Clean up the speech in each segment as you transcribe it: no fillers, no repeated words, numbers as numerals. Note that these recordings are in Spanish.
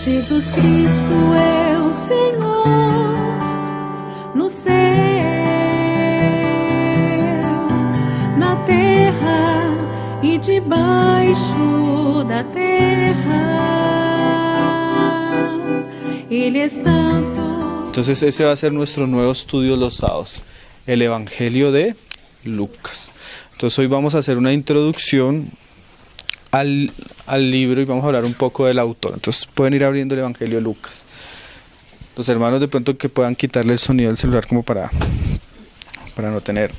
Jesus Cristo é o Senhor no céu, na terra e debaixo da terra. Ele é santo. Entonces ese va a ser nuestro nuevo estudio los sábados, el Evangelio de Lucas. Entonces hoy vamos a hacer una introducción al libro y vamos a hablar un poco del autor. Entonces pueden ir abriendo el Evangelio de Lucas. Los hermanos de pronto que puedan quitarle el sonido del celular como para no tener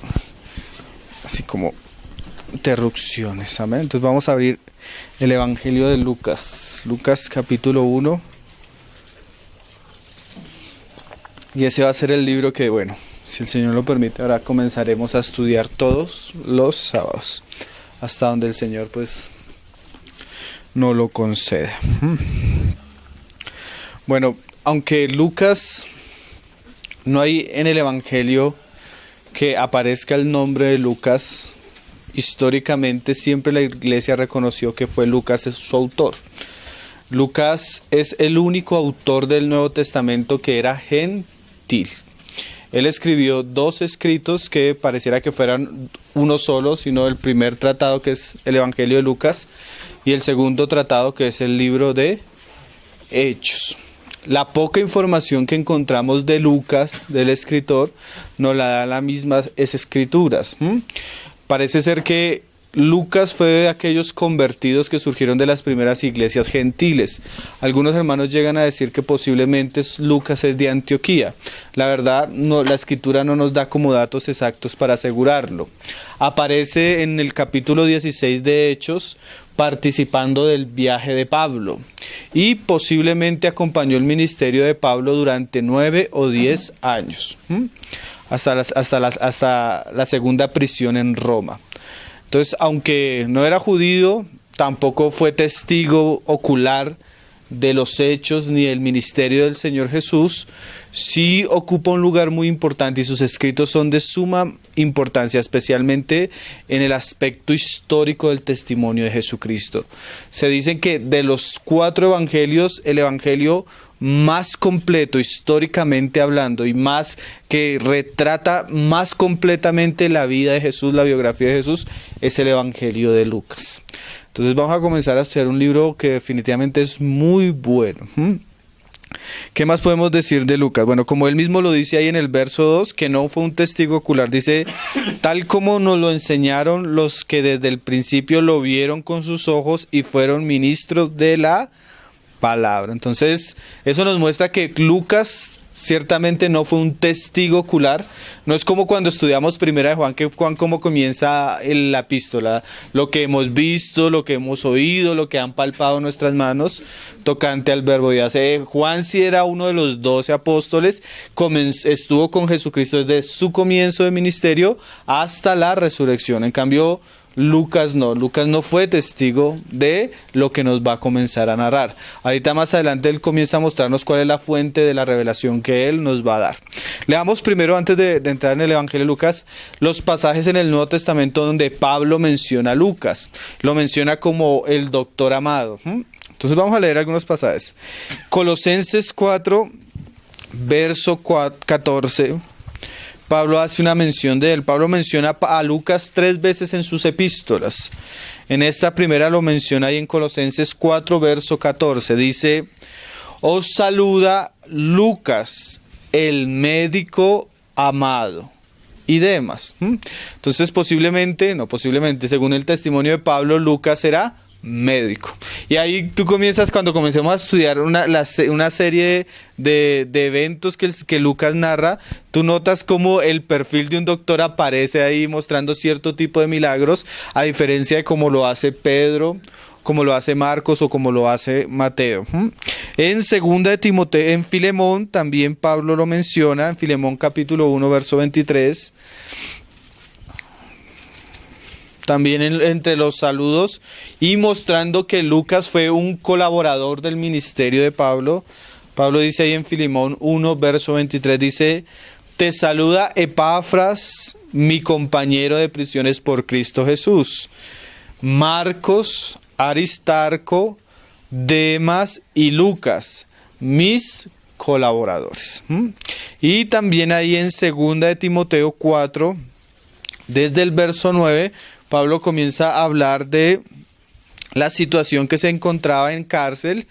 así como interrupciones. Amén. Entonces vamos a abrir el Evangelio de Lucas. Lucas capítulo 1. Y ese va a ser el libro que, bueno, si el Señor lo permite, ahora comenzaremos a estudiar todos los sábados, hasta donde el Señor pues no lo conceda. Bueno, aunque Lucas, no hay en el Evangelio que aparezca el nombre de Lucas, históricamente siempre la iglesia reconoció que fue Lucas su autor. Lucas es el único autor del Nuevo Testamento que era gentil. Él escribió 2 escritos que pareciera que fueran uno solo, sino el primer tratado que es el Evangelio de Lucas y el segundo tratado que es el libro de Hechos. La poca información que encontramos de Lucas, del escritor, nos la da las mismas escrituras. Parece ser que Lucas fue de aquellos convertidos que surgieron de las primeras iglesias gentiles. Algunos hermanos llegan a decir que posiblemente Lucas es de Antioquía. La verdad, no, la escritura no nos da como datos exactos para asegurarlo. Aparece en el capítulo 16 de Hechos participando del viaje de Pablo y posiblemente acompañó el ministerio de Pablo durante 9 o 10 años, hasta la segunda prisión en Roma. Entonces, aunque no era judío, tampoco fue testigo ocular de los hechos ni del ministerio del Señor Jesús, sí ocupa un lugar muy importante y sus escritos son de suma importancia, especialmente en el aspecto histórico del testimonio de Jesucristo. Se dice que de los 4 evangelios, el evangelio más completo históricamente hablando y más que retrata más completamente la vida de Jesús, la biografía de Jesús, es el Evangelio de Lucas. Entonces vamos a comenzar a estudiar un libro que definitivamente es muy bueno. ¿Qué más podemos decir de Lucas? Bueno, como él mismo lo dice ahí en el verso 2, que no fue un testigo ocular, dice, tal como nos lo enseñaron los que desde el principio lo vieron con sus ojos y fueron ministros de la palabra. Entonces, eso nos muestra que Lucas ciertamente no fue un testigo ocular. No es como cuando estudiamos Primera de Juan, que Juan cómo comienza la epístola, lo que hemos visto, lo que hemos oído, lo que han palpado nuestras manos tocante al verbo de hace. Juan sí era uno de los 12 apóstoles, estuvo con Jesucristo desde su comienzo de ministerio hasta la resurrección. En cambio, Lucas no fue testigo de lo que nos va a comenzar a narrar. Ahorita más adelante él comienza a mostrarnos cuál es la fuente de la revelación que él nos va a dar. Leamos primero, antes de entrar en el Evangelio de Lucas, los pasajes en el Nuevo Testamento donde Pablo menciona a Lucas. Lo menciona como el doctor amado. Entonces vamos a leer algunos pasajes. Colosenses 4, verso 14. Pablo hace una mención de él. Pablo menciona a Lucas 3 veces en sus epístolas. En esta primera lo menciona ahí en Colosenses 4, verso 14. Dice, os saluda Lucas, el médico amado, y demás. Entonces según el testimonio de Pablo, Lucas era médico. Y ahí tú comienzas, cuando comencemos a estudiar una serie de eventos que Lucas narra, tú notas cómo el perfil de un doctor aparece ahí mostrando cierto tipo de milagros, a diferencia de cómo lo hace Pedro, como lo hace Marcos o como lo hace Mateo. En segunda de Timoteo, en Filemón, también Pablo lo menciona, en Filemón capítulo 1, verso 23. También entre los saludos y mostrando que Lucas fue un colaborador del ministerio de Pablo. Pablo dice ahí en Filemón 1, verso 23, dice, te saluda Epafras, mi compañero de prisiones por Cristo Jesús. Marcos, Aristarco, Demas y Lucas, mis colaboradores. Y también ahí en 2 de Timoteo 4, desde el verso 9, Pablo comienza a hablar de la situación que se encontraba en cárcel,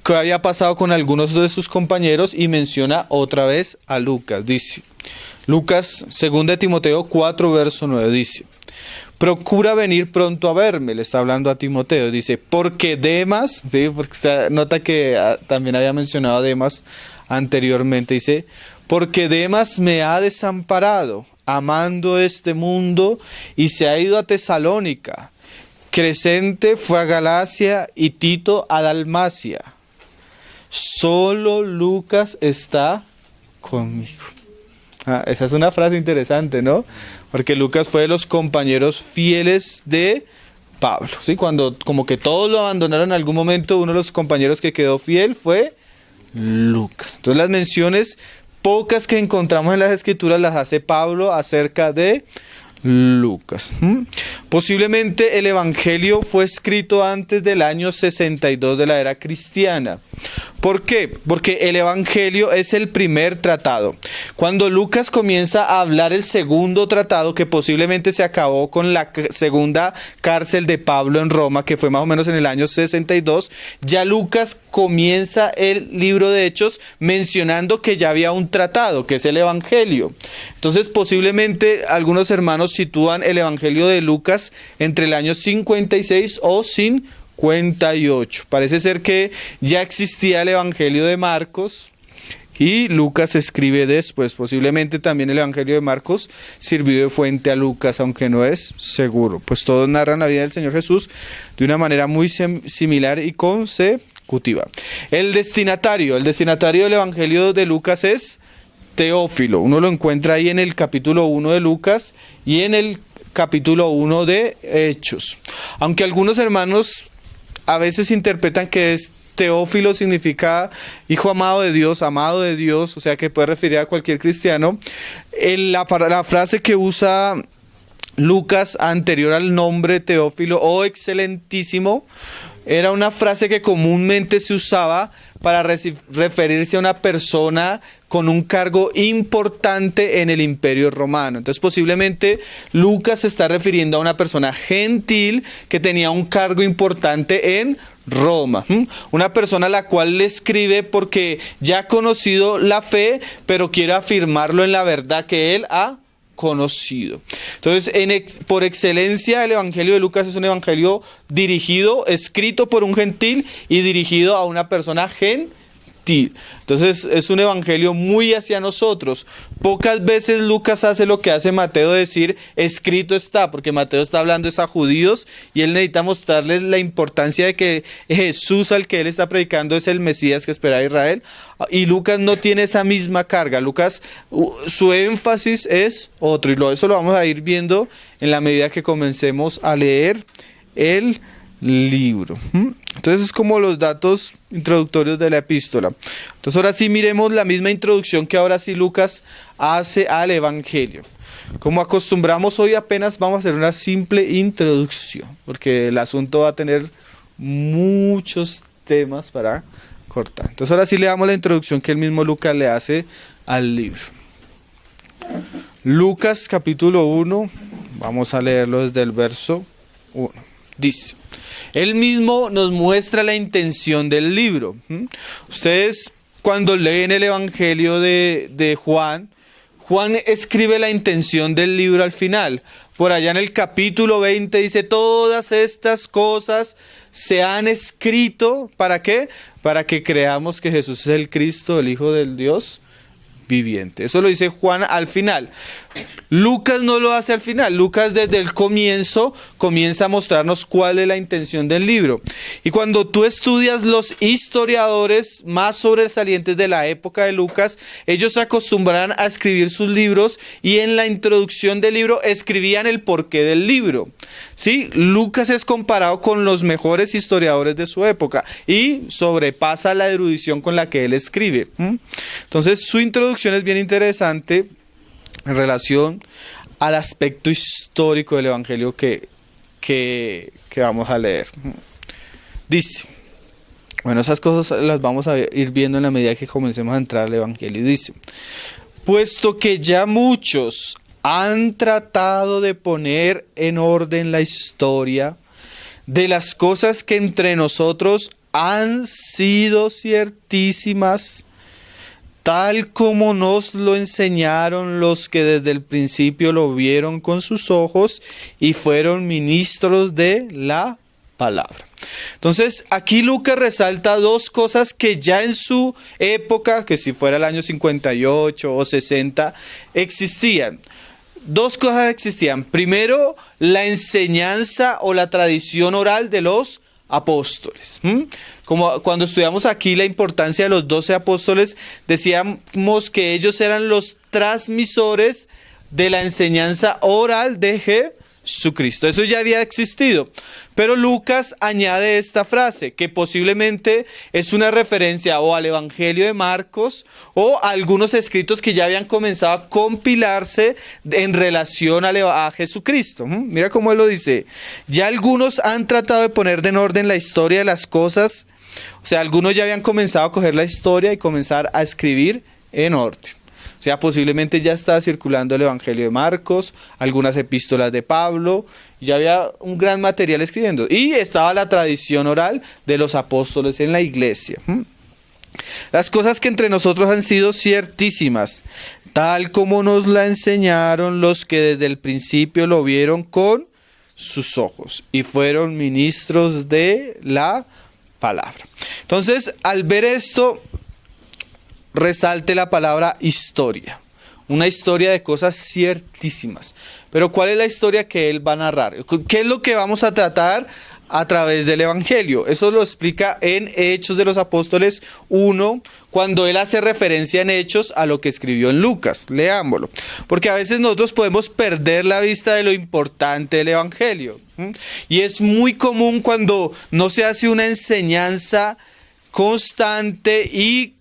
que había pasado con algunos de sus compañeros, y menciona otra vez a Lucas. Dice, Lucas, 2 de Timoteo 4, verso 9, dice, procura venir pronto a verme, le está hablando a Timoteo, dice, porque Demas, ¿sí? Porque se nota que también había mencionado a Demas anteriormente, dice, porque Demas me ha desamparado, amando este mundo, y se ha ido a Tesalónica. Crescente fue a Galacia y Tito a Dalmacia. Solo Lucas está conmigo. Esa es una frase interesante, ¿no? Porque Lucas fue de los compañeros fieles de Pablo, ¿sí? Cuando como que todos lo abandonaron en algún momento, uno de los compañeros que quedó fiel fue Lucas. Entonces las menciones pocas que encontramos en las Escrituras las hace Pablo acerca de Lucas. Posiblemente el Evangelio fue escrito antes del año 62 de la era cristiana. ¿Por qué? Porque el Evangelio es el primer tratado. Cuando Lucas comienza a hablar el segundo tratado, que posiblemente se acabó con la segunda cárcel de Pablo en Roma, que fue más o menos en el año 62, ya Lucas comienza el libro de Hechos mencionando que ya había un tratado, que es el Evangelio. Entonces posiblemente algunos hermanos sitúan el Evangelio de Lucas entre el año 56 o 58. Parece ser que ya existía el Evangelio de Marcos y Lucas escribe después. Posiblemente también el Evangelio de Marcos sirvió de fuente a Lucas, aunque no es seguro. Pues todos narran la vida del Señor Jesús de una manera muy similar y consecutiva. El destinatario del Evangelio de Lucas es Teófilo. Uno lo encuentra ahí en el capítulo 1 de Lucas y en el capítulo 1 de Hechos. Aunque algunos hermanos a veces interpretan que Teófilo significa hijo amado de Dios, o sea que puede referir a cualquier cristiano. La frase que usa Lucas anterior al nombre Teófilo, o excelentísimo, era una frase que comúnmente se usaba para referirse a una persona con un cargo importante en el Imperio Romano. Entonces posiblemente Lucas se está refiriendo a una persona gentil que tenía un cargo importante en Roma. Una persona a la cual le escribe porque ya ha conocido la fe, pero quiere afirmarlo en la verdad que él ha conocido. Entonces, por excelencia, el Evangelio de Lucas es un evangelio dirigido, escrito por un gentil y dirigido a una persona gentil. Entonces, es un evangelio muy hacia nosotros. Pocas veces Lucas hace lo que hace Mateo, decir escrito está, porque Mateo está hablando es a judíos y él necesita mostrarles la importancia de que Jesús al que él está predicando es el Mesías que espera a Israel. Y Lucas no tiene esa misma carga. Lucas, su énfasis es otro, y eso lo vamos a ir viendo en la medida que comencemos a leer el libro. Entonces es como los datos introductorios de la epístola. Entonces ahora sí miremos la misma introducción que ahora sí Lucas hace al Evangelio. Como acostumbramos hoy, apenas vamos a hacer una simple introducción, porque el asunto va a tener muchos temas para cortar. Entonces ahora sí le damos la introducción que el mismo Lucas le hace al libro. Lucas capítulo 1, vamos a leerlo desde el verso 1. Dice, él mismo nos muestra la intención del libro. Ustedes cuando leen el Evangelio de Juan, Juan escribe la intención del libro al final. Por allá en el capítulo 20 dice, todas estas cosas se han escrito, ¿para qué? Para que creamos que Jesús es el Cristo, el Hijo del Dios viviente. Eso lo dice Juan al final. Lucas no lo hace al final. Lucas desde el comienzo comienza a mostrarnos cuál es la intención del libro. Y cuando tú estudias los historiadores más sobresalientes de la época de Lucas, ellos se acostumbraban a escribir sus libros y en la introducción del libro escribían el porqué del libro. ¿Sí? Lucas es comparado con los mejores historiadores de su época y sobrepasa la erudición con la que él escribe. Entonces su introducción es bien interesante en relación al aspecto histórico del Evangelio que vamos a leer. Dice, Bueno, esas cosas las vamos a ir viendo en la medida que comencemos a entrar al Evangelio. Dice, puesto que ya muchos han tratado de poner en orden la historia de las cosas que entre nosotros han sido ciertísimas, tal como nos lo enseñaron los que desde el principio lo vieron con sus ojos y fueron ministros de la palabra. Entonces, aquí Lucas resalta dos cosas que ya en su época, que si fuera el año 58 o 60, existían. Dos cosas existían. Primero, la enseñanza o la tradición oral de los apóstoles. Como cuando estudiamos aquí la importancia de los 12 apóstoles, decíamos que ellos eran los transmisores de la enseñanza oral de Jesucristo. Eso ya había existido. Pero Lucas añade esta frase, que posiblemente es una referencia o al Evangelio de Marcos o a algunos escritos que ya habían comenzado a compilarse en relación a Jesucristo. Mira cómo él lo dice. Ya algunos han tratado de poner en orden la historia de las cosas. O sea, algunos ya habían comenzado a coger la historia y comenzar a escribir en orden. O sea, posiblemente ya estaba circulando el Evangelio de Marcos, algunas epístolas de Pablo, ya había un gran material escribiendo. Y estaba la tradición oral de los apóstoles en la iglesia. Las cosas que entre nosotros han sido ciertísimas, tal como nos la enseñaron los que desde el principio lo vieron con sus ojos y fueron ministros de la palabra. Entonces, al ver esto, resalte la palabra historia, una historia de cosas ciertísimas. Pero ¿cuál es la historia que él va a narrar? ¿Qué es lo que vamos a tratar a través del Evangelio? Eso lo explica en Hechos de los Apóstoles 1, cuando él hace referencia en Hechos a lo que escribió en Lucas. Leámoslo, porque a veces nosotros podemos perder la vista de lo importante del Evangelio. Y es muy común cuando no se hace una enseñanza constante y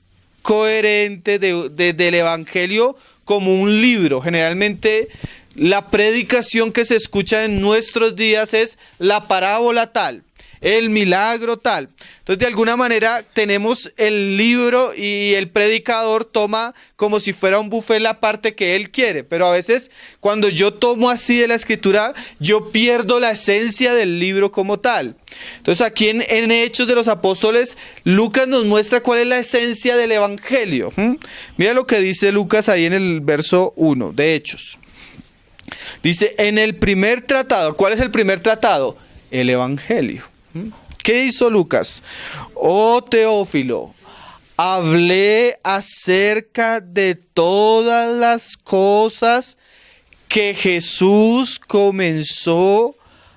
coherente del Evangelio como un libro. Generalmente la predicación que se escucha en nuestros días es la parábola tal, el milagro tal. Entonces, de alguna manera tenemos el libro y el predicador toma como si fuera un buffet la parte que él quiere. Pero a veces cuando yo tomo así de la escritura, yo pierdo la esencia del libro como tal. Entonces aquí en Hechos de los Apóstoles, Lucas nos muestra cuál es la esencia del Evangelio. Mira lo que dice Lucas ahí en el verso 1 de Hechos. Dice, en el primer tratado, ¿cuál es el primer tratado? El Evangelio. ¿Qué hizo Lucas? Oh Teófilo, hablé acerca de todas las cosas que Jesús comenzó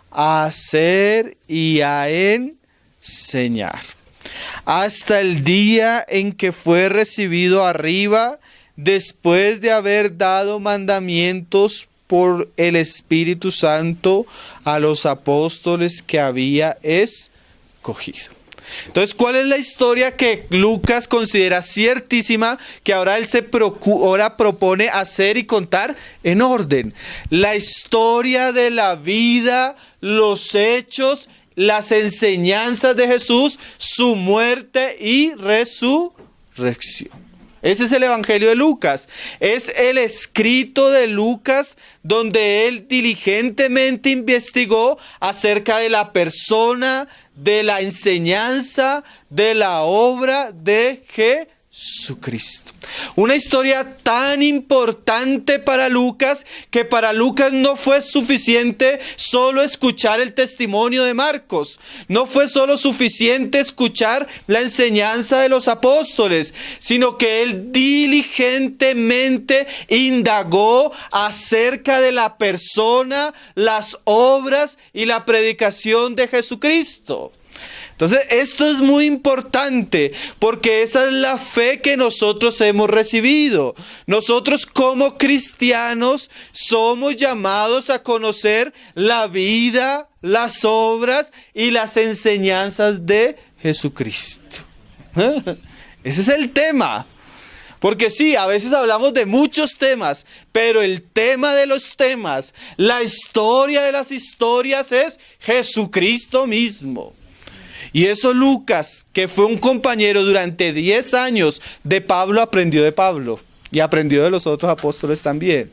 a hacer y a enseñar, hasta el día en que fue recibido arriba, después de haber dado mandamientos por el Espíritu Santo a los apóstoles que había escogido. Entonces, ¿cuál es la historia que Lucas considera ciertísima, que ahora él ahora propone hacer y contar en orden? La historia de la vida, los hechos, las enseñanzas de Jesús, su muerte y resurrección. Ese es el Evangelio de Lucas. Es el escrito de Lucas donde él diligentemente investigó acerca de la persona, de la enseñanza, de la obra de Jesucristo. Una historia tan importante para Lucas que para Lucas no fue suficiente solo escuchar el testimonio de Marcos. No fue solo suficiente escuchar la enseñanza de los apóstoles, sino que él diligentemente indagó acerca de la persona, las obras y la predicación de Jesucristo. Entonces, esto es muy importante porque esa es la fe que nosotros hemos recibido. Nosotros como cristianos somos llamados a conocer la vida, las obras y las enseñanzas de Jesucristo. Ese es el tema. Porque sí, a veces hablamos de muchos temas, pero el tema de los temas, la historia de las historias es Jesucristo mismo. Y eso Lucas, que fue un compañero durante 10 años de Pablo, aprendió de Pablo. Y aprendió de los otros apóstoles también.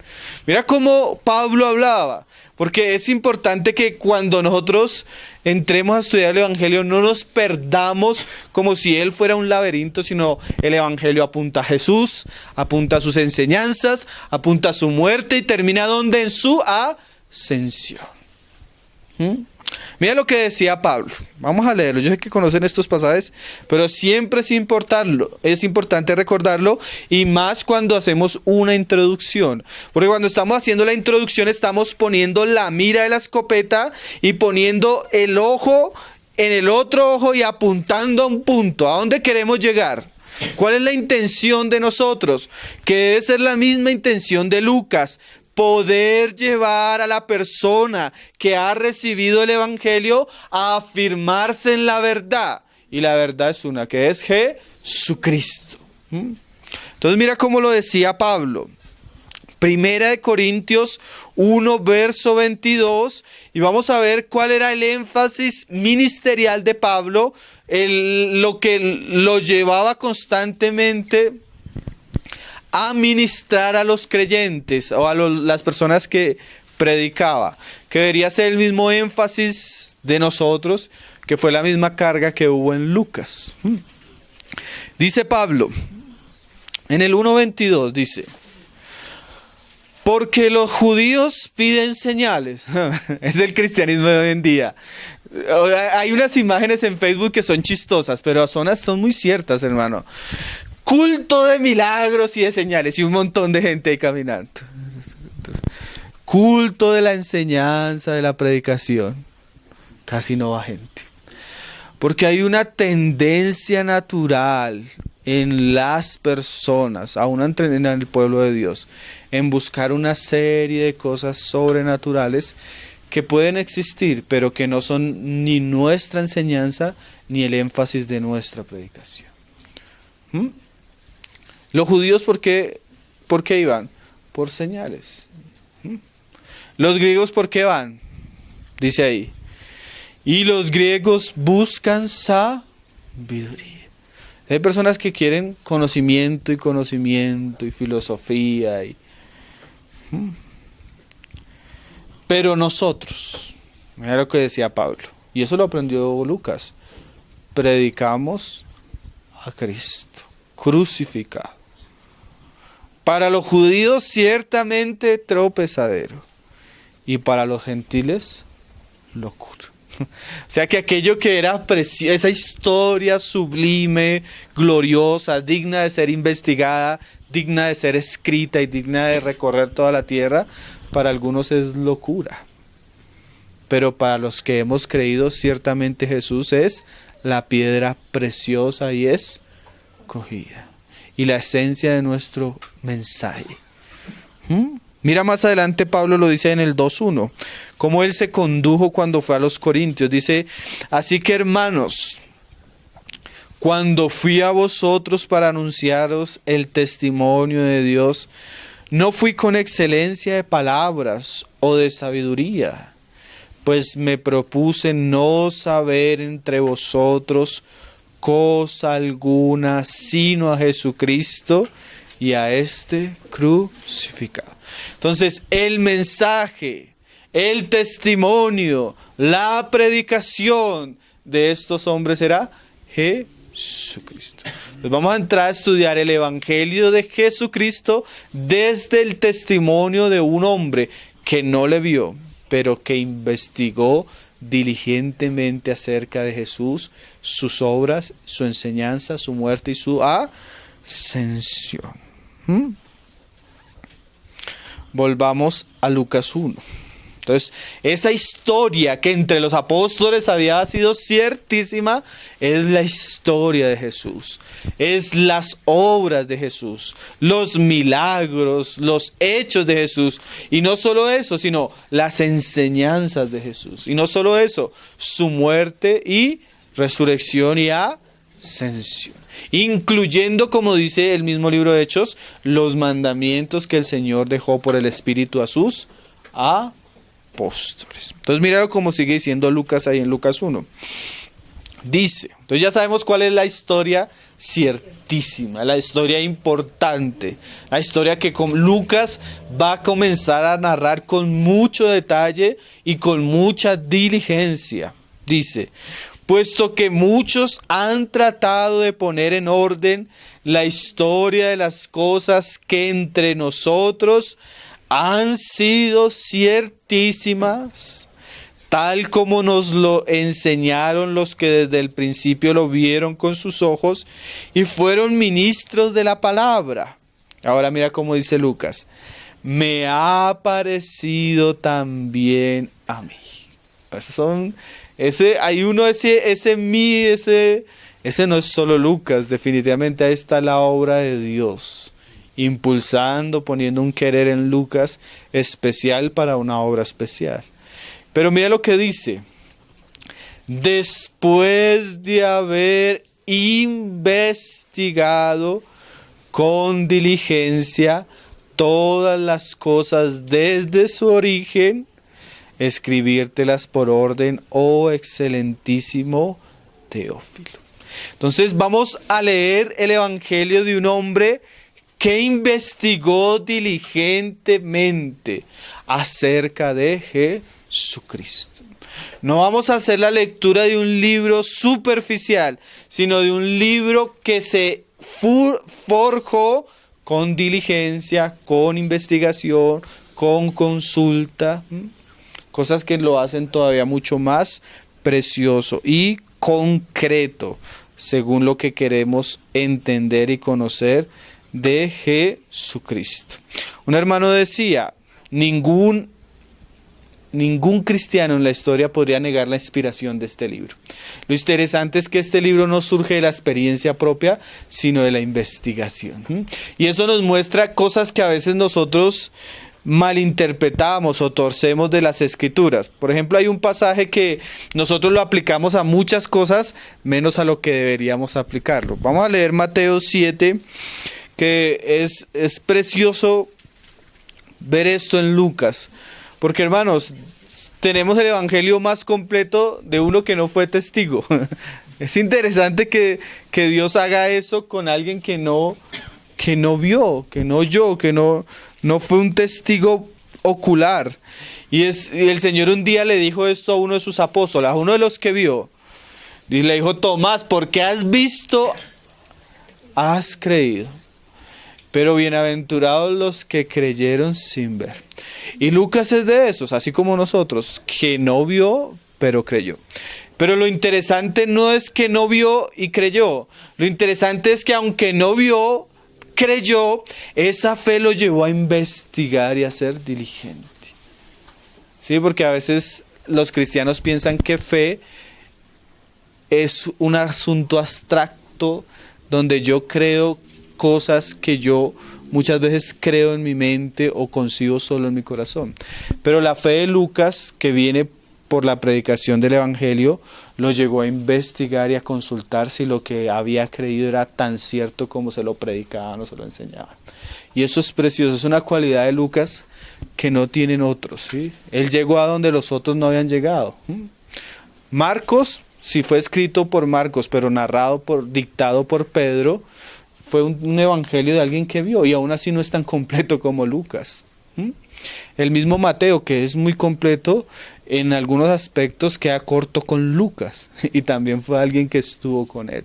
Mira cómo Pablo hablaba. Porque es importante que cuando nosotros entremos a estudiar el Evangelio no nos perdamos como si él fuera un laberinto, sino el Evangelio apunta a Jesús, apunta a sus enseñanzas, apunta a su muerte y termina ¿dónde? En su ascensión. Mira lo que decía Pablo. Vamos a leerlo. Yo sé que conocen estos pasajes, pero siempre es importante recordarlo, y más cuando hacemos una introducción. Porque cuando estamos haciendo la introducción estamos poniendo la mira de la escopeta y poniendo el ojo en el otro ojo y apuntando a un punto. ¿A dónde queremos llegar? ¿Cuál es la intención de nosotros? Que debe ser la misma intención de Lucas. Poder llevar a la persona que ha recibido el Evangelio a afirmarse en la verdad. Y la verdad es una, que es Jesucristo. Entonces mira cómo lo decía Pablo. Primera de Corintios 1, verso 22. Y vamos a ver cuál era el énfasis ministerial de Pablo. Lo que lo llevaba constantemente a ministrar a los creyentes o a las personas que predicaba, que debería ser el mismo énfasis de nosotros, que fue la misma carga que hubo en Lucas. Dice Pablo, en el 1:22 dice, porque los judíos piden señales. Es el cristianismo de hoy en día. Hay unas imágenes en Facebook que son chistosas, pero son muy ciertas, hermano. Culto de milagros y de señales, y un montón de gente ahí caminando. Entonces, culto de la enseñanza, de la predicación. Casi no va gente. Porque hay una tendencia natural en las personas, aún en el pueblo de Dios, en buscar una serie de cosas sobrenaturales que pueden existir, pero que no son ni nuestra enseñanza ni el énfasis de nuestra predicación. Los judíos, ¿por qué iban? Por señales. Los griegos, ¿por qué van? Dice ahí. Y los griegos buscan sabiduría. Hay personas que quieren conocimiento y filosofía. Pero nosotros, mira lo que decía Pablo, y eso lo aprendió Lucas, predicamos a Cristo crucificado. Para los judíos ciertamente tropezadero, y para los gentiles locura. O sea que aquello que era esa historia sublime, gloriosa, digna de ser investigada, digna de ser escrita y digna de recorrer toda la tierra, para algunos es locura. Pero para los que hemos creído, ciertamente Jesús es la piedra preciosa y escogida, y la esencia de nuestro mensaje. Mira más adelante, Pablo lo dice en el 2:1, cómo él se condujo cuando fue a los Corintios. Dice, así que hermanos, cuando fui a vosotros para anunciaros el testimonio de Dios, no fui con excelencia de palabras o de sabiduría, pues me propuse no saber entre vosotros cosa alguna, sino a Jesucristo y a este crucificado. Entonces, el mensaje, el testimonio, la predicación de estos hombres era Jesucristo. Entonces, vamos a entrar a estudiar el Evangelio de Jesucristo desde el testimonio de un hombre que no le vio, pero que investigó diligentemente acerca de Jesús, sus obras, su enseñanza, su muerte y su ascensión. Volvamos a Lucas 1. Entonces, esa historia que entre los apóstoles había sido ciertísima, es la historia de Jesús. Es las obras de Jesús, los milagros, los hechos de Jesús. Y no solo eso, sino las enseñanzas de Jesús. Y no solo eso, su muerte y resurrección y ascensión. Incluyendo, como dice el mismo libro de Hechos, los mandamientos que el Señor dejó por el Espíritu a sus apóstoles. Entonces mira cómo sigue diciendo Lucas ahí en Lucas 1. Dice, entonces ya sabemos cuál es la historia ciertísima, la historia importante, la historia que con Lucas va a comenzar a narrar con mucho detalle y con mucha diligencia. Dice, puesto que muchos han tratado de poner en orden la historia de las cosas que entre nosotros han sido ciertísimas, tal como nos lo enseñaron los que desde el principio lo vieron con sus ojos y fueron ministros de la palabra. Ahora mira cómo dice Lucas, me ha parecido también a mí. Ese no es solo Lucas, definitivamente ahí está la obra de Dios, impulsando, poniendo un querer en Lucas especial para una obra especial. Pero mira lo que dice, después de haber investigado con diligencia todas las cosas desde su origen, escribírtelas por orden, oh excelentísimo Teófilo. Entonces vamos a leer el evangelio de un hombre que investigó diligentemente acerca de Jesucristo. No vamos a hacer la lectura de un libro superficial, sino de un libro que se forjó con diligencia, con investigación, con consulta, cosas que lo hacen todavía mucho más precioso y concreto, según lo que queremos entender y conocer de Jesucristo. Un hermano decía, ningún cristiano en la historia podría negar la inspiración de este libro. Lo interesante es que este libro no surge de la experiencia propia, sino de la investigación. Y eso nos muestra cosas que a veces nosotros malinterpretamos o torcemos de las Escrituras. Por ejemplo, hay un pasaje que nosotros lo aplicamos a muchas cosas, menos a lo que deberíamos aplicarlo. Vamos a leer Mateo 7, que es precioso ver esto en Lucas. Porque, hermanos, tenemos el evangelio más completo de uno que no fue testigo. Es interesante que Dios haga eso con alguien que no vio, que no oyó, que no fue un testigo ocular. Y el Señor un día le dijo esto a uno de sus apóstoles, a uno de los que vio. Y le dijo, Tomás, porque has visto, has creído. Pero bienaventurados los que creyeron sin ver. Y Lucas es de esos, así como nosotros, que no vio, pero creyó. Pero lo interesante no es que no vio y creyó. Lo interesante es que aunque no vio, creyó, esa fe lo llevó a investigar y a ser diligente. Sí, porque a veces los cristianos piensan que fe es un asunto abstracto donde yo creo cosas que yo muchas veces creo en mi mente o concibo solo en mi corazón. Pero la fe de Lucas, que viene por la predicación del evangelio, lo llegó a investigar y a consultar si lo que había creído era tan cierto como se lo predicaban o se lo enseñaban. Y eso es precioso, es una cualidad de Lucas que no tienen otros, ¿sí? Él llegó a donde los otros no habían llegado. Marcos, si fue escrito por Marcos, pero dictado por Pedro, fue un evangelio de alguien que vio, y aún así no es tan completo como Lucas. El mismo Mateo, que es muy completo, en algunos aspectos queda corto con Lucas, y también fue alguien que estuvo con él.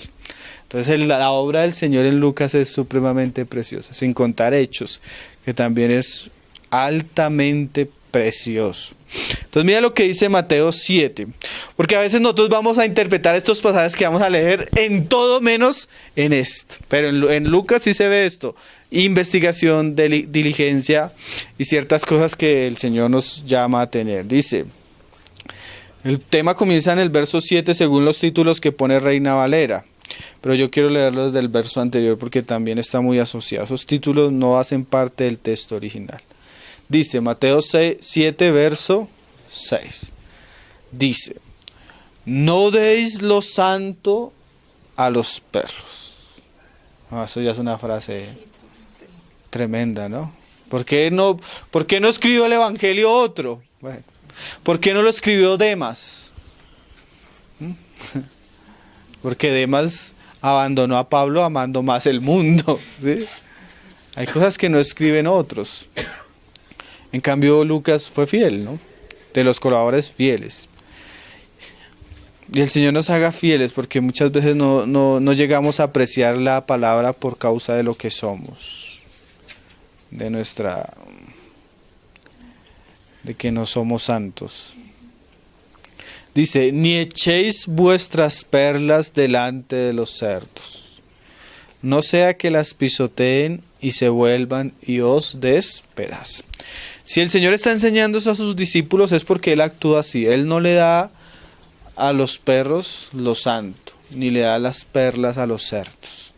Entonces la obra del Señor en Lucas es supremamente preciosa, sin contar Hechos, que también es altamente precioso. Entonces mira lo que dice Mateo 7, porque a veces nosotros vamos a interpretar estos pasajes que vamos a leer en todo menos en esto, pero en Lucas sí se ve esto, investigación, diligencia y ciertas cosas que el Señor nos llama a tener. Dice, el tema comienza en el verso 7 según los títulos que pone Reina Valera, pero yo quiero leerlo desde el verso anterior porque también está muy asociado. Esos títulos no hacen parte del texto original. Dice Mateo 7, verso 6. Dice, no deis lo santo a los perros. Eso ya es una frase tremenda, ¿no? ¿Por qué no escribió el evangelio otro? Bueno, ¿por qué no lo escribió Demas? porque Demas abandonó a Pablo amando más el mundo, ¿sí? Hay cosas que no escriben otros. En cambio, Lucas fue fiel, ¿no? De los colaboradores fieles. Y el Señor nos haga fieles, porque muchas veces no llegamos a apreciar la palabra por causa de lo que somos, de que no somos santos. Dice, ni echéis vuestras perlas delante de los cerdos, no sea que las pisoteen y se vuelvan y os despedacen. Si el Señor está enseñando eso a sus discípulos es porque Él actúa así. Él no le da a los perros lo santo, ni le da las perlas a los cerdos.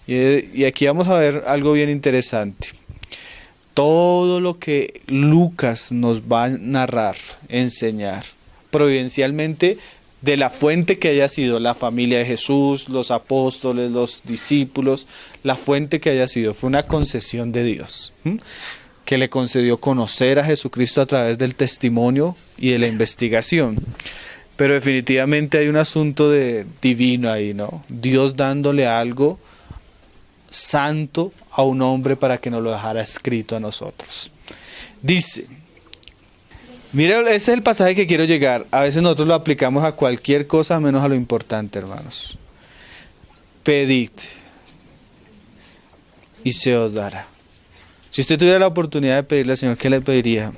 Y aquí vamos a ver algo bien interesante. Todo lo que Lucas nos va a narrar, enseñar, providencialmente, de la fuente que haya sido, la familia de Jesús, los apóstoles, los discípulos, la fuente que haya sido, fue una concesión de Dios, que le concedió conocer a Jesucristo a través del testimonio y de la investigación. Pero definitivamente hay un asunto divino ahí, ¿no? Dios dándole algo santo a un hombre para que nos lo dejara escrito a nosotros. Dice, mira, este es el pasaje que quiero llegar. A veces nosotros lo aplicamos a cualquier cosa menos a lo importante, hermanos. Pedid y se os dará. Si usted tuviera la oportunidad de pedirle al Señor, ¿qué le pediría?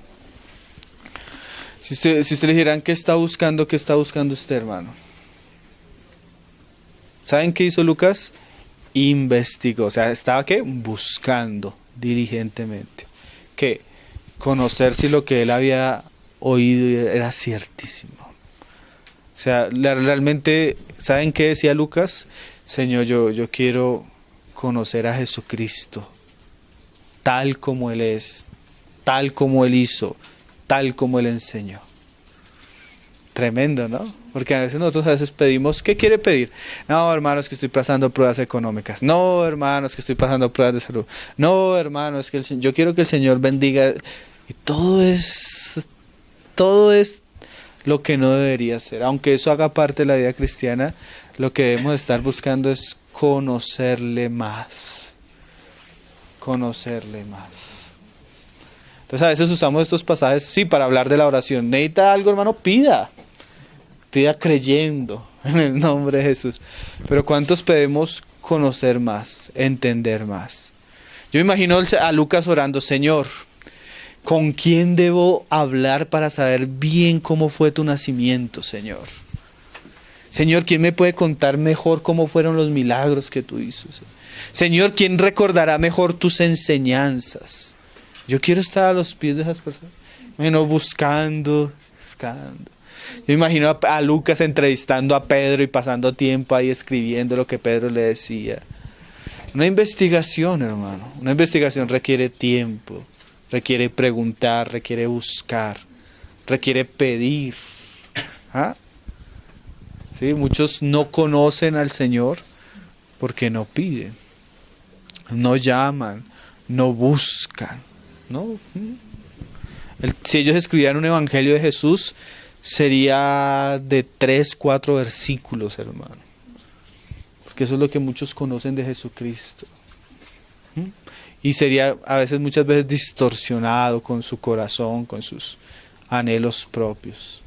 Si usted le dijeran, ¿qué está buscando usted, hermano? ¿Saben qué hizo Lucas? Investigó, o sea, estaba ¿qué? Buscando diligentemente. ¿Qué? Conocer si lo que él había oído era ciertísimo. O sea, realmente, ¿saben qué decía Lucas? Señor, yo quiero conocer a Jesucristo, tal como Él es, tal como Él hizo, tal como Él enseñó. Tremendo, ¿no? Porque a veces pedimos, ¿qué quiere pedir? No, hermanos, que estoy pasando pruebas económicas. No, hermanos, que estoy pasando pruebas de salud. No, hermanos, que yo quiero que el Señor bendiga. Y todo es lo que no debería ser. Aunque eso haga parte de la vida cristiana, lo que debemos estar buscando es conocerle más. Conocerle más. Entonces a veces usamos estos pasajes, sí, para hablar de la oración. Necesita algo, hermano, pida creyendo en el nombre de Jesús. Pero ¿cuántos podemos conocer más, entender más? Yo imagino a Lucas orando, Señor, ¿con quién debo hablar para saber bien cómo fue tu nacimiento, Señor? Señor, ¿quién me puede contar mejor cómo fueron los milagros que tú hiciste? Señor, ¿quién recordará mejor tus enseñanzas? Yo quiero estar a los pies de esas personas. Bueno, buscando. Yo imagino a Lucas entrevistando a Pedro y pasando tiempo ahí escribiendo lo que Pedro le decía. Una investigación, hermano. Una investigación requiere tiempo, requiere preguntar, requiere buscar, requiere pedir. ¿Ah? ¿Sí? Muchos no conocen al Señor porque no piden, no llaman, no buscan, ¿no? Si ellos escribieran un evangelio de Jesús, sería de 3, 4 versículos, hermano. Porque eso es lo que muchos conocen de Jesucristo. Y sería muchas veces distorsionado con su corazón, con sus anhelos propios.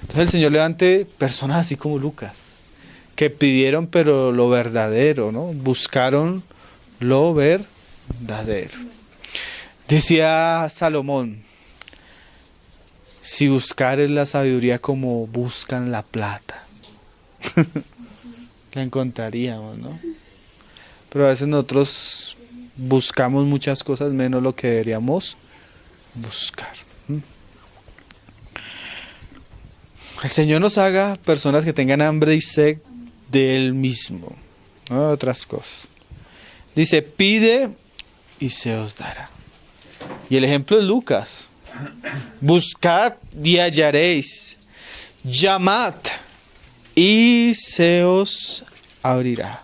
Entonces el Señor levante personas así como Lucas, que pidieron pero lo verdadero, ¿no? Buscaron lo verdadero. Decía Salomón, si buscares la sabiduría como buscan la plata, la encontraríamos, ¿no? Pero a veces nosotros buscamos muchas cosas menos lo que deberíamos buscar. El Señor nos haga personas que tengan hambre y sed de Él mismo, no de otras cosas. Dice, pide y se os dará. Y el ejemplo es Lucas. Buscad y hallaréis, llamad y se os abrirá.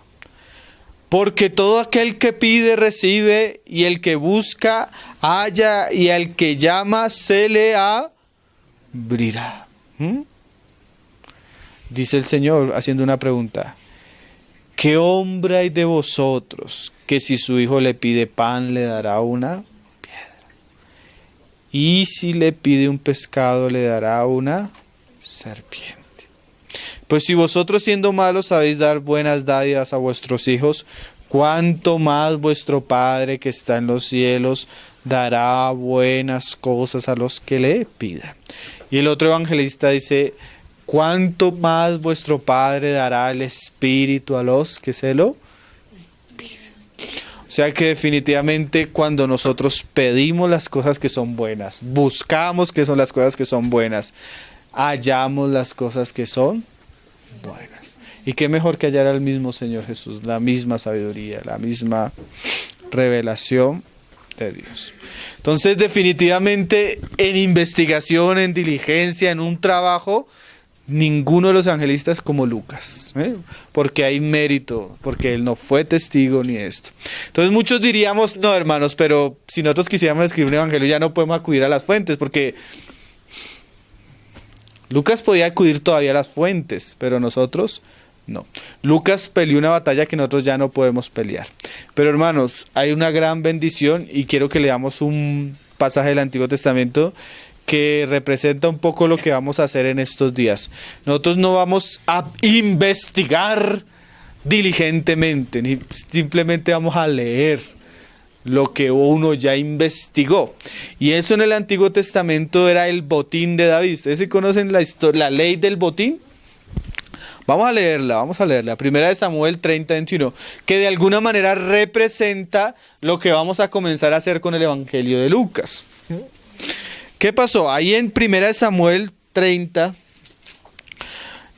Porque todo aquel que pide recibe, y el que busca halla, y al que llama se le abrirá. dice el Señor haciendo una pregunta. ¿Qué hombre hay de vosotros que si su hijo le pide pan le dará una piedra? Y si le pide un pescado le dará una serpiente. Pues si vosotros siendo malos sabéis dar buenas dádivas a vuestros hijos, cuánto más vuestro Padre que está en los cielos dará buenas cosas a los que le pidan. Y el otro evangelista dice, cuánto más vuestro Padre dará el Espíritu a los que se lo piden. O sea que definitivamente cuando nosotros pedimos las cosas que son buenas, buscamos que son las cosas que son buenas, hallamos las cosas que son buenas. Y qué mejor que hallar al mismo Señor Jesús, la misma sabiduría, la misma revelación de Dios. Entonces definitivamente en investigación, en diligencia, en un trabajo, ninguno de los evangelistas como Lucas, porque hay mérito, porque él no fue testigo ni esto. Entonces muchos diríamos, no hermanos, pero si nosotros quisiéramos escribir un evangelio ya no podemos acudir a las fuentes, porque Lucas podía acudir todavía a las fuentes, pero nosotros no. Lucas peleó una batalla que nosotros ya no podemos pelear. Pero hermanos, hay una gran bendición y quiero que leamos un pasaje del Antiguo Testamento que representa un poco lo que vamos a hacer en estos días. Nosotros no vamos a investigar diligentemente, ni simplemente vamos a leer lo que uno ya investigó. Y eso en el Antiguo Testamento era el botín de David. ¿Ustedes sí conocen la ley del botín? Vamos a leerla. Primera de Samuel 30:21, que de alguna manera representa lo que vamos a comenzar a hacer con el Evangelio de Lucas. ¿Qué pasó? Ahí en Primera de Samuel 30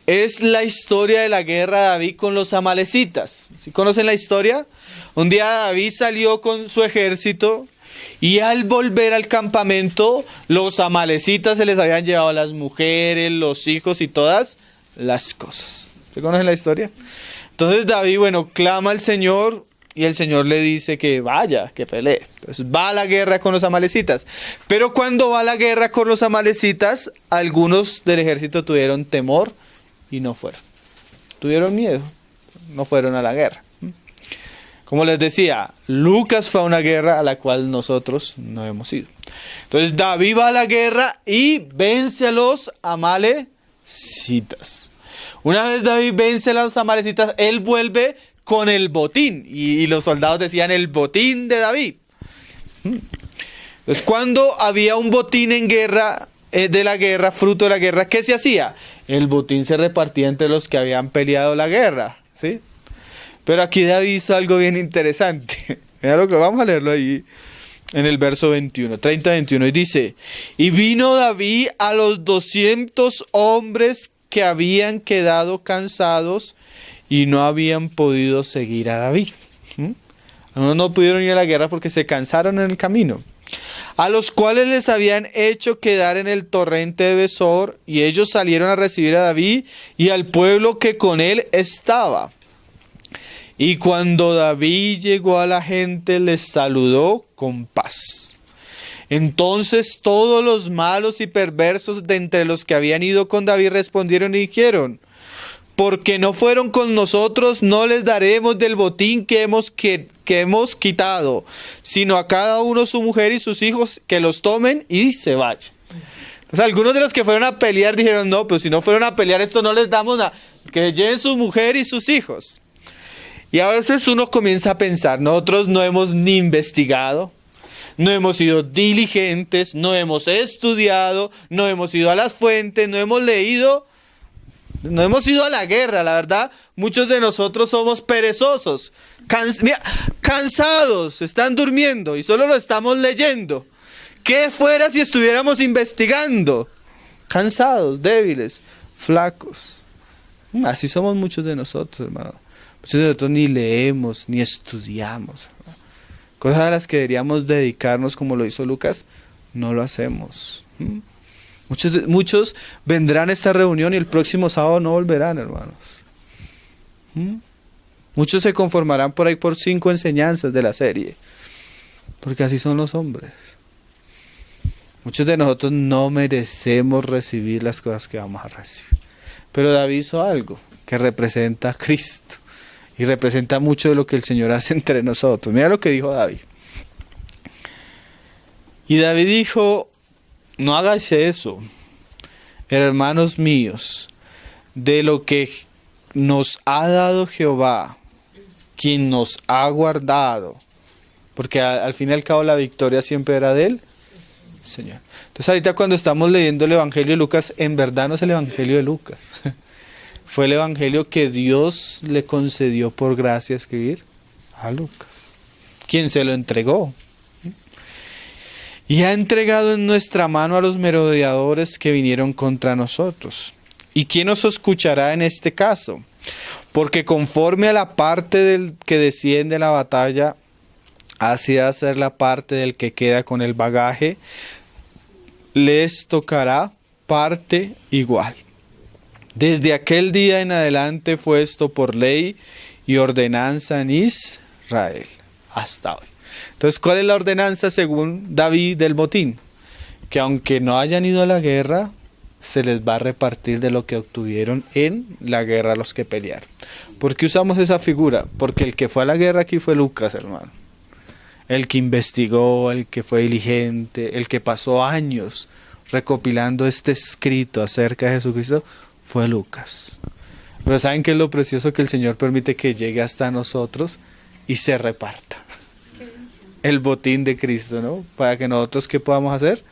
es la historia de la guerra de David con los amalecitas. ¿Sí conocen la historia? Un día David salió con su ejército y al volver al campamento los amalecitas se les habían llevado las mujeres, los hijos y todas las cosas. ¿Se conocen la historia? Entonces David, clama al Señor y el Señor le dice que vaya, que pelee. Entonces va a la guerra con los amalecitas. Pero cuando va a la guerra con los amalecitas, algunos del ejército tuvieron temor y no fueron. Tuvieron miedo, no fueron a la guerra. Como les decía, Lucas fue a una guerra a la cual nosotros no hemos ido. Entonces David va a la guerra y vence a los amalecitas. Una vez David vence a los amalecitas, él vuelve con el botín. Y los soldados decían el botín de David. Entonces cuando había un botín en guerra, de la guerra, fruto de la guerra, ¿qué se hacía? El botín se repartía entre los que habían peleado la guerra, ¿sí? Pero aquí David hizo algo bien interesante. Mira lo que vamos a leerlo ahí en el verso 21, 30-21. Y dice, y vino David a los 200 hombres que habían quedado cansados y no habían podido seguir a David. No pudieron ir a la guerra porque se cansaron en el camino. A los cuales les habían hecho quedar en el torrente de Besor, y ellos salieron a recibir a David y al pueblo que con él estaba. Y cuando David llegó a la gente, les saludó con paz. Entonces todos los malos y perversos de entre los que habían ido con David respondieron y dijeron, porque no fueron con nosotros, no les daremos del botín que hemos quitado, sino a cada uno su mujer y sus hijos, que los tomen y se vayan. Entonces algunos de los que fueron a pelear dijeron, no, pues si no fueron a pelear esto no les damos nada, que lleven su mujer y sus hijos. Y a veces uno comienza a pensar, nosotros no hemos ni investigado, no hemos sido diligentes, no hemos estudiado, no hemos ido a las fuentes, no hemos leído, no hemos ido a la guerra. La verdad, muchos de nosotros somos perezosos, cansados, están durmiendo y solo lo estamos leyendo. ¿Qué fuera si estuviéramos investigando? Cansados, débiles, flacos. Así somos muchos de nosotros, hermano. Muchos de nosotros ni leemos, ni estudiamos. Cosas a las que deberíamos dedicarnos como lo hizo Lucas, no lo hacemos. Muchos vendrán a esta reunión y el próximo sábado no volverán, hermanos. Muchos se conformarán por ahí por 5 enseñanzas de la serie, porque así son los hombres. Muchos de nosotros no merecemos recibir las cosas que vamos a recibir. Pero David hizo algo que representa a Cristo y representa mucho de lo que el Señor hace entre nosotros. Mira lo que dijo David. Y David dijo, no hagáis eso, hermanos míos, de lo que nos ha dado Jehová, quien nos ha guardado, porque al fin y al cabo la victoria siempre era de él, Señor. Entonces ahorita cuando estamos leyendo el Evangelio de Lucas, en verdad no es el Evangelio de Lucas, fue el Evangelio que Dios le concedió por gracia escribir a Lucas, quien se lo entregó. Y ha entregado en nuestra mano a los merodeadores que vinieron contra nosotros. ¿Y quién nos escuchará en este caso? Porque conforme a la parte del que desciende a la batalla, así ha de ser la parte del que queda con el bagaje, les tocará parte igual. Desde aquel día en adelante fue esto por ley y ordenanza en Israel, hasta hoy. Entonces, ¿cuál es la ordenanza según David del botín? Que aunque no hayan ido a la guerra, se les va a repartir de lo que obtuvieron en la guerra a los que pelearon. ¿Por qué usamos esa figura? Porque el que fue a la guerra aquí fue Lucas, hermano. El que investigó, el que fue diligente, el que pasó años recopilando este escrito acerca de Jesucristo, fue Lucas. Pero ¿saben qué es lo precioso? Que el Señor permite que llegue hasta nosotros y se reparta el botín de Cristo, ¿no? Para que nosotros, ¿qué podamos hacer?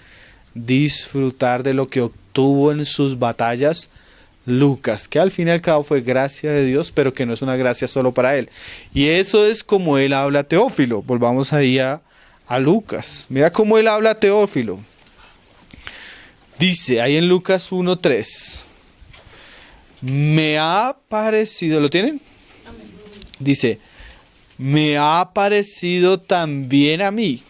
Disfrutar de lo que obtuvo en sus batallas Lucas, que al fin y al cabo fue gracia de Dios, pero que no es una gracia solo para él. Y eso es como él habla a Teófilo. Volvamos ahí a Lucas. Mira cómo él habla a Teófilo. Dice ahí en Lucas 1:3. Me ha parecido, ¿lo tienen? Dice, me ha parecido también a mí,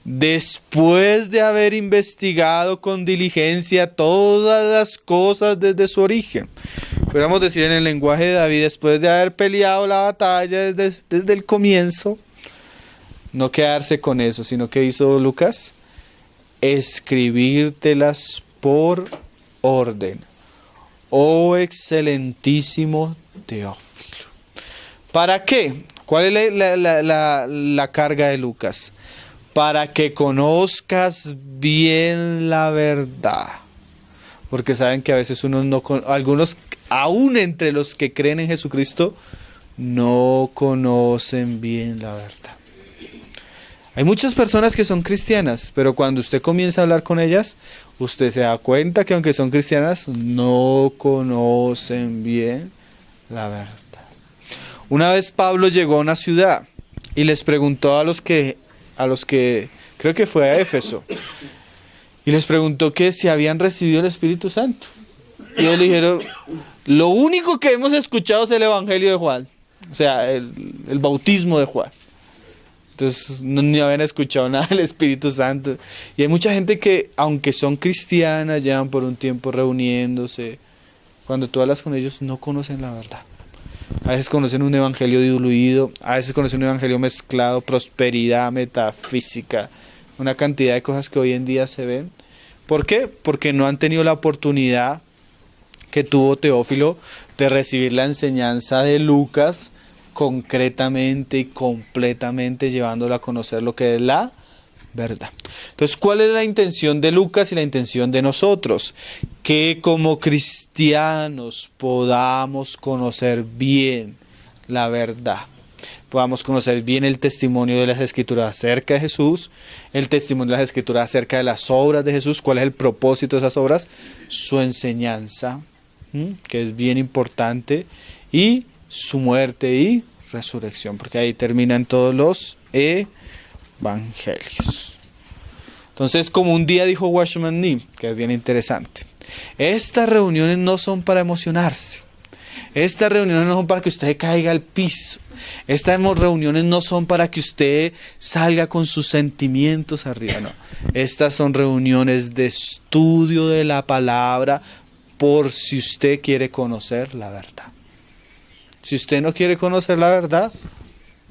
después de haber investigado con diligencia todas las cosas desde su origen. Podríamos decir en el lenguaje de David, después de haber peleado la batalla desde el comienzo, no quedarse con eso, sino que hizo Lucas, escribírtelas por orden, oh excelentísimo Teófilo. ¿Para qué? ¿Cuál es la carga de Lucas? Para que conozcas bien la verdad. Porque saben que a veces algunos, aún entre los que creen en Jesucristo, no conocen bien la verdad. Hay muchas personas que son cristianas, pero cuando usted comienza a hablar con ellas, usted se da cuenta que aunque son cristianas, no conocen bien la verdad. Una vez Pablo llegó a una ciudad y les preguntó a los que creo que fue a Éfeso, y les preguntó que si habían recibido el Espíritu Santo. Y ellos le dijeron, lo único que hemos escuchado es el Evangelio de Juan, o sea, el bautismo de Juan. Entonces ni habían escuchado nada del Espíritu Santo. Y hay mucha gente que, aunque son cristianas, llevan por un tiempo reuniéndose, cuando tú hablas con ellos no conocen la verdad. A veces conocen un evangelio diluido, a veces conocen un evangelio mezclado, prosperidad, metafísica, una cantidad de cosas que hoy en día se ven. ¿Por qué? Porque no han tenido la oportunidad que tuvo Teófilo de recibir la enseñanza de Lucas concretamente y completamente, llevándolo a conocer lo que es la verdad. Entonces, ¿cuál es la intención de Lucas y la intención de nosotros? Que como cristianos podamos conocer bien la verdad, podamos conocer bien el testimonio de las Escrituras acerca de Jesús, el testimonio de las Escrituras acerca de las obras de Jesús, cuál es el propósito de esas obras, su enseñanza, que es bien importante, y su muerte y resurrección, porque ahí terminan todos los evangelios. Entonces, como un día dijo Watchman Nee, que es bien interesante, estas reuniones no son para emocionarse, estas reuniones no son para que usted caiga al piso, estas reuniones no son para que usted salga con sus sentimientos arriba, no. Estas son reuniones de estudio de la palabra, por si usted quiere conocer la verdad. Si usted no quiere conocer la verdad,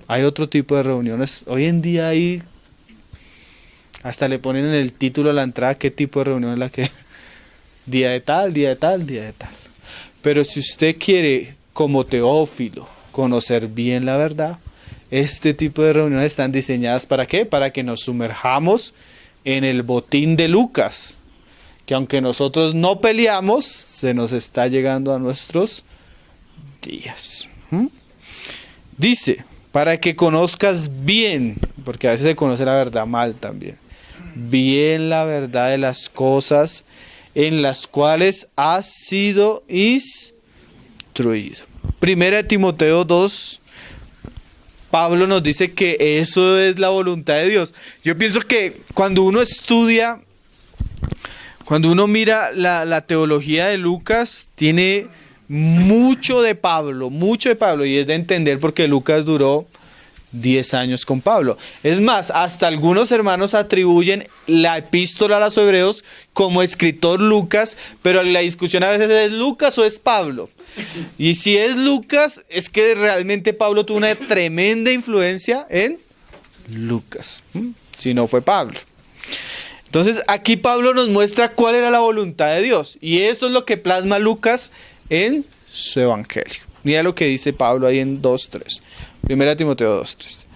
hay otro tipo de reuniones. Hoy en día hay, hasta le ponen en el título a la entrada, qué tipo de reunión es la que día de tal, día de tal, día de tal. Pero si usted quiere, como Teófilo, conocer bien la verdad, este tipo de reuniones están diseñadas ¿para qué? Para que nos sumerjamos en el botín de Lucas, que aunque nosotros no peleamos, se nos está llegando a nuestros días. Dice, para que conozcas bien, porque a veces se conoce la verdad mal también, bien la verdad de las cosas en las cuales has sido instruido. Primera de Timoteo 2, Pablo nos dice que eso es la voluntad de Dios. Yo pienso que cuando uno estudia, cuando uno mira la teología de Lucas, tiene mucho de Pablo, y es de entender porque Lucas duró 10 años con Pablo. Es más, hasta algunos hermanos atribuyen la epístola a los hebreos como escritor Lucas, pero la discusión a veces es Lucas o es Pablo. Y si es Lucas, es que realmente Pablo tuvo una tremenda influencia en Lucas, si no fue Pablo. Entonces aquí Pablo nos muestra cuál era la voluntad de Dios, y eso es lo que plasma Lucas en su evangelio. Mira lo que dice Pablo ahí en 2:3. 1 Timoteo 2:3.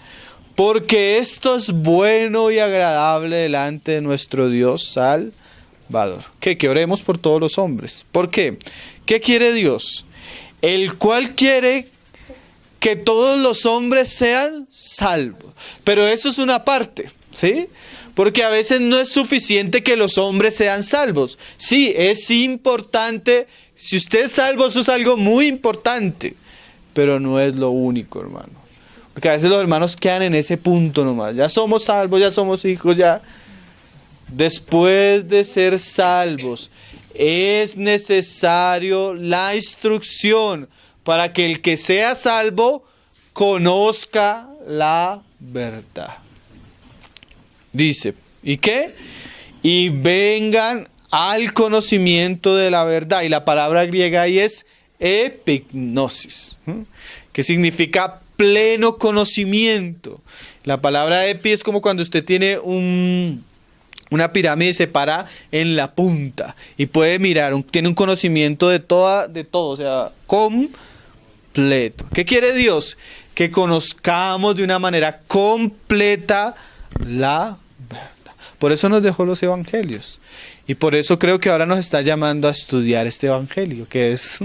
Porque esto es bueno y agradable delante de nuestro Dios Salvador. Que oremos por todos los hombres. ¿Por qué? ¿Qué quiere Dios? El cual quiere que todos los hombres sean salvos. Pero eso es una parte, ¿sí? Porque a veces no es suficiente que los hombres sean salvos. Sí, es importante. Si usted es salvo, eso es algo muy importante. Pero no es lo único, hermano. Porque a veces los hermanos quedan en ese punto nomás. Ya somos salvos, ya somos hijos, ya. Después de ser salvos, es necesario la instrucción para que el que sea salvo conozca la verdad. Dice, ¿y qué? Y vengan al conocimiento de la verdad. Y la palabra griega ahí es epignosis, que significa pleno conocimiento. La palabra epi es como cuando usted tiene una pirámide y se para en la punta y puede mirar, tiene un conocimiento de todo, o sea, completo. ¿Qué quiere Dios? Que conozcamos de una manera completa la verdad. Por eso nos dejó los evangelios. Y por eso creo que ahora nos está llamando a estudiar este evangelio, que es,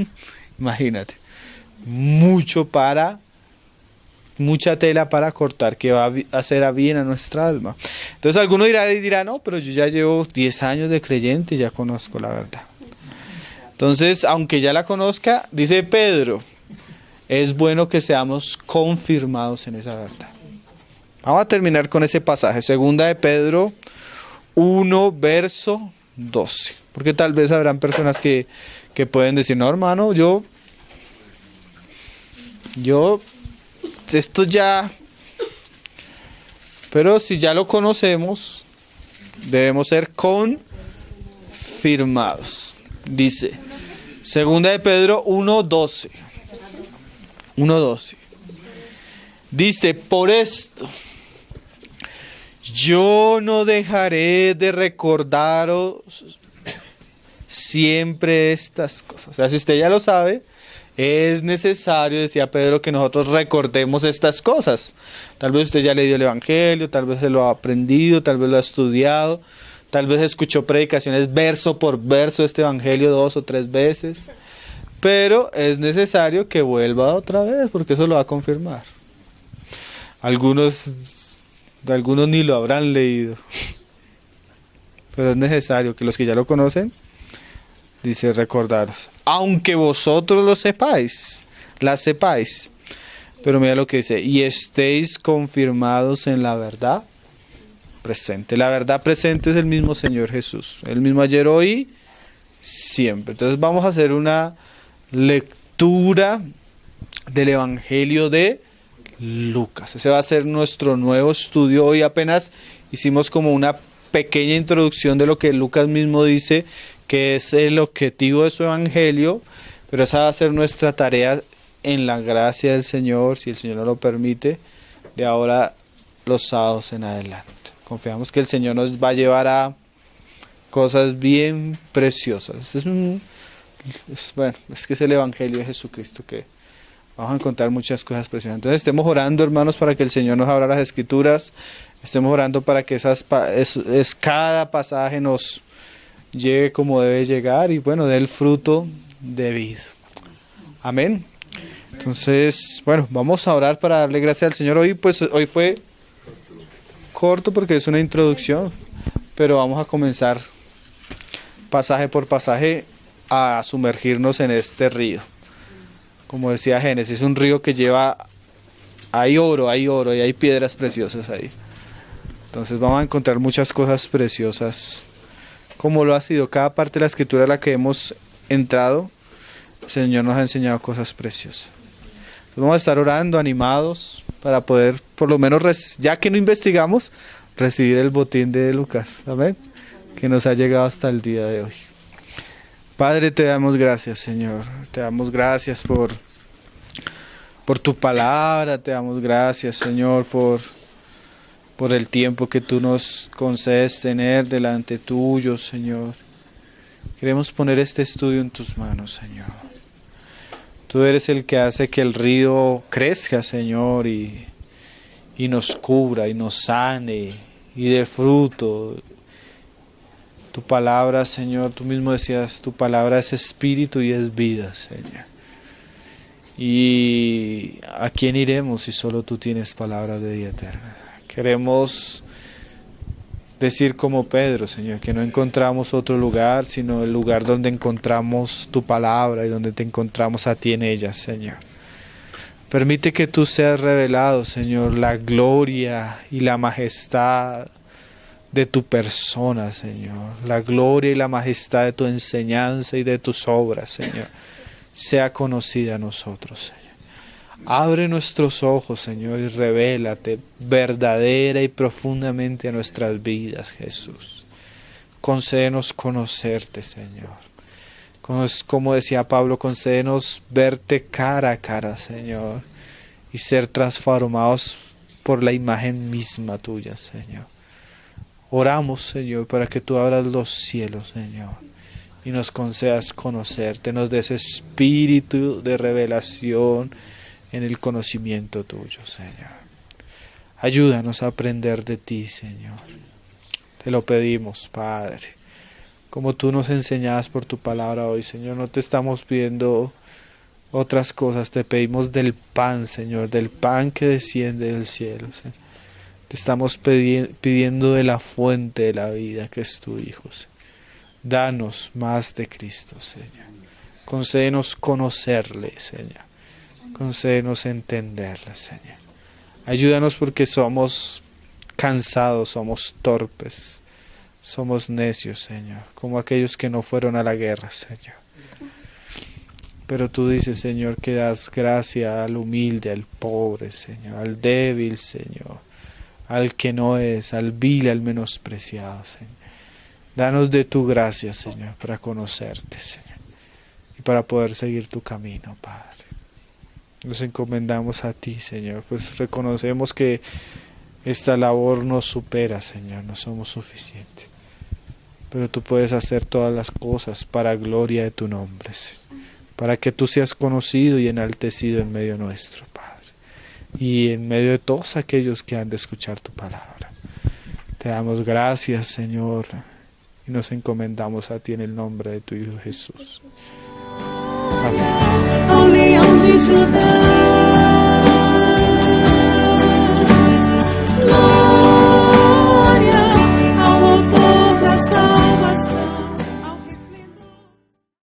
imagínate, mucha tela para cortar, que va a hacer a bien a nuestra alma. Entonces alguno dirá, no, pero yo ya llevo 10 años de creyente y ya conozco la verdad. Entonces, aunque ya la conozca, dice Pedro, es bueno que seamos confirmados en esa verdad. Vamos a terminar con ese pasaje, 2 de Pedro 1, verso 12. Porque tal vez habrán personas que pueden decir, no, hermano, yo esto ya, pero si ya lo conocemos, debemos ser confirmados. Dice, 2 de Pedro 1:12. 1:12. Dice, por esto, yo no dejaré de recordaros siempre estas cosas. O sea, si usted ya lo sabe, es necesario, decía Pedro, que nosotros recordemos estas cosas. Tal vez usted ya leyó el evangelio, tal vez se lo ha aprendido, tal vez lo ha estudiado, tal vez escuchó predicaciones verso por verso de este evangelio 2 o 3 veces. Pero es necesario que vuelva otra vez, porque eso lo va a confirmar. Algunos ni lo habrán leído. Pero es necesario que los que ya lo conocen, dice, recordaros. Aunque vosotros las sepáis. Pero mira lo que dice, y estéis confirmados en la verdad presente. La verdad presente es el mismo Señor Jesús. El mismo ayer, hoy, siempre. Entonces vamos a hacer una lectura del Evangelio de Lucas. Ese va a ser nuestro nuevo estudio. Hoy apenas hicimos como una pequeña introducción de lo que Lucas mismo dice que es el objetivo de su evangelio, pero esa va a ser nuestra tarea en la gracia del Señor, si el Señor nos lo permite, de ahora los sábados en adelante. Confiamos que el Señor nos va a llevar a cosas bien preciosas. Bueno, es que es el Evangelio de Jesucristo que vamos a encontrar muchas cosas preciosas. Entonces estemos orando, hermanos, para que el Señor nos abra las Escrituras. Estemos orando para que cada pasaje nos llegue como debe llegar y bueno, dé el fruto debido. Amén. Entonces, bueno, vamos a orar para darle gracias al Señor. Hoy fue corto porque es una introducción, pero vamos a comenzar pasaje por pasaje a sumergirnos en este río. Como decía Génesis, un río que hay oro y hay piedras preciosas ahí. Entonces vamos a encontrar muchas cosas preciosas, como lo ha sido cada parte de la Escritura a la que hemos entrado. El Señor nos ha enseñado cosas preciosas. Entonces vamos a estar orando, animados, para poder, por lo menos, ya que no investigamos, recibir el botín de Lucas. Amén. Que nos ha llegado hasta el día de hoy. Padre, te damos gracias, Señor. Te damos gracias por tu palabra. Te damos gracias, Señor, por el tiempo que tú nos concedes tener delante tuyo, Señor. Queremos poner este estudio en tus manos, Señor. Tú eres el que hace que el río crezca, Señor, y nos cubra, y nos sane, y dé fruto. Tu palabra, Señor, tú mismo decías, tu palabra es espíritu y es vida, Señor. ¿Y a quién iremos si solo tú tienes palabra de vida eterna? Queremos decir como Pedro, Señor, que no encontramos otro lugar, sino el lugar donde encontramos tu palabra y donde te encontramos a ti en ella, Señor. Permite que tú seas revelado, Señor, la gloria y la majestad de tu persona, Señor. La gloria y la majestad de tu enseñanza y de tus obras, Señor, sea conocida a nosotros, Señor. Abre nuestros ojos, Señor, y revélate verdadera y profundamente a nuestras vidas, Jesús. Concédenos conocerte, Señor. Como decía Pablo, concédenos verte cara a cara, Señor, y ser transformados por la imagen misma tuya, Señor. Oramos, Señor, para que tú abras los cielos, Señor, y nos concedas conocerte, nos des espíritu de revelación en el conocimiento tuyo, Señor. Ayúdanos a aprender de ti, Señor. Te lo pedimos, Padre. Como tú nos enseñabas por tu palabra hoy, Señor, no te estamos pidiendo otras cosas, te pedimos del pan, Señor, del pan que desciende del cielo, Señor. Te estamos pidiendo de la fuente de la vida, que es tu Hijo, Señor. Danos más de Cristo, Señor. Concédenos conocerle, Señor. Concédenos entenderle, Señor. Ayúdanos porque somos cansados, somos torpes, somos necios, Señor, como aquellos que no fueron a la guerra, Señor. Pero tú dices, Señor, que das gracia al humilde, al pobre, Señor, al débil, Señor, al que no es, al vil, al menospreciado, Señor. Danos de tu gracia, Señor, para conocerte, Señor, y para poder seguir tu camino, Padre. Nos encomendamos a ti, Señor, pues reconocemos que esta labor nos supera, Señor, no somos suficientes. Pero tú puedes hacer todas las cosas para gloria de tu nombre, Señor, para que tú seas conocido y enaltecido en medio nuestro, Padre, y en medio de todos aquellos que han de escuchar tu palabra. Te damos gracias, Señor, y nos encomendamos a ti en el nombre de tu Hijo Jesús. Amén. Ao leão de Judá.